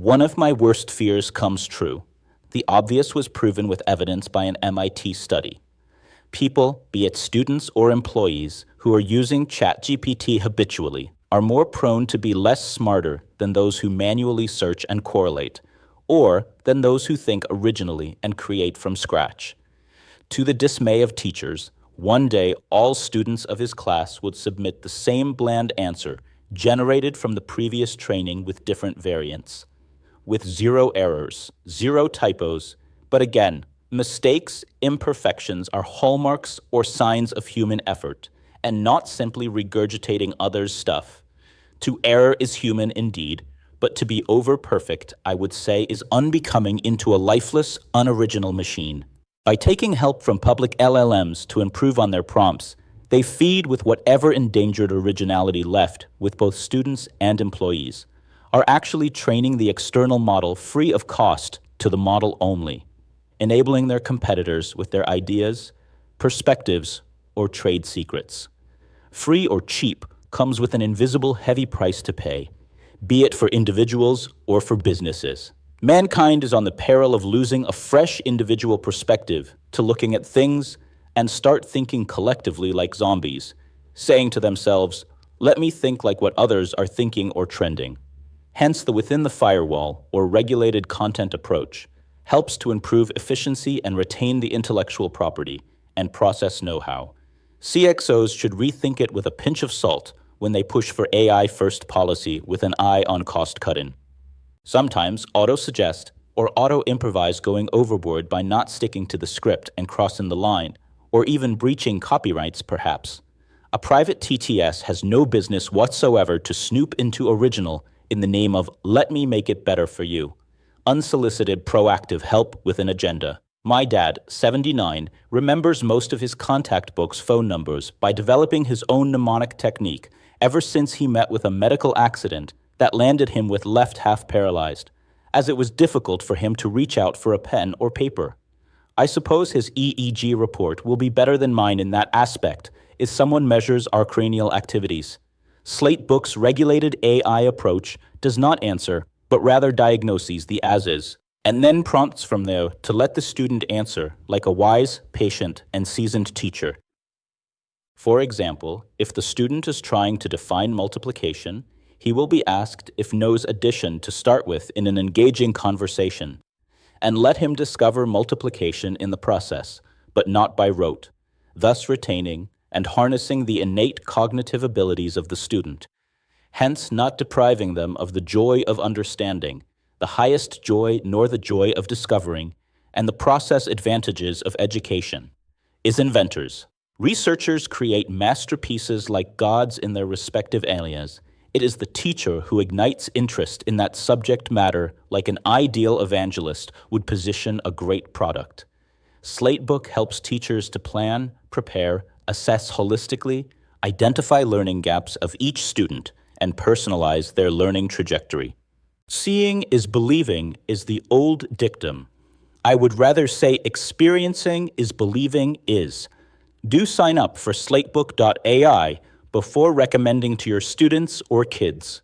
One of my worst fears comes true. The obvious was proven with evidence by an MIT study. People, be it students or employees, who are using ChatGPT habitually are more prone to be less smarter than those who manually search and correlate, or than those who think originally and create from scratch. To the dismay of teachers, one day all students of his class would submit the same bland answer generated from the previous training with different variants, with zero errors, zero typos, but again, mistakes, imperfections are hallmarks or signs of human effort, and not simply regurgitating others' stuff. To err is human indeed, but to be over-perfect, I would say, is unbecoming into a lifeless, unoriginal machine. By taking help from public LLMs to improve on their prompts, they feed with whatever endangered originality left with both students and employees, are actually training the external model free of cost to the model only, enabling their competitors with their ideas, perspectives, or trade secrets. Free or cheap comes with an invisible heavy price to pay, be it for individuals or for businesses. Mankind is on the peril of losing a fresh individual perspective to looking at things and start thinking collectively like zombies, saying to themselves, "Let me think like what others are thinking or trending." Hence, the within the firewall, or regulated content approach, helps to improve efficiency and retain the intellectual property and process know-how. CXOs should rethink it with a pinch of salt when they push for AI-first policy with an eye on cost-cutting. Sometimes auto-suggest or auto-improvise going overboard by not sticking to the script and crossing the line, or even breaching copyrights perhaps. A private TTS has no business whatsoever to snoop into original in the name of "let me make it better for you." Unsolicited proactive help with an agenda. My dad, 79, remembers most of his contact book's phone numbers by developing his own mnemonic technique ever since he met with a medical accident that landed him with left half paralyzed, as it was difficult for him to reach out for a pen or paper. I suppose his EEG report will be better than mine in that aspect if someone measures our cranial activities. Slatebook's regulated AI approach does not answer, but rather diagnoses the as-is, and then prompts from there to let the student answer like a wise, patient, and seasoned teacher. For example, if the student is trying to define multiplication, he will be asked if knows addition to start with in an engaging conversation, and let him discover multiplication in the process, but not by rote, thus retaining and harnessing the innate cognitive abilities of the student, hence not depriving them of the joy of understanding, the highest joy nor the joy of discovering, and the process advantages of education. Is inventors. Researchers create masterpieces like gods in their respective areas. It is the teacher who ignites interest in that subject matter like an ideal evangelist would position a great product. Slatebook helps teachers to plan, prepare, assess holistically, identify learning gaps of each student, and personalize their learning trajectory. Seeing is believing is the old dictum. I would rather say experiencing is believing is. Do sign up for slatebook.ai before recommending to your students or kids.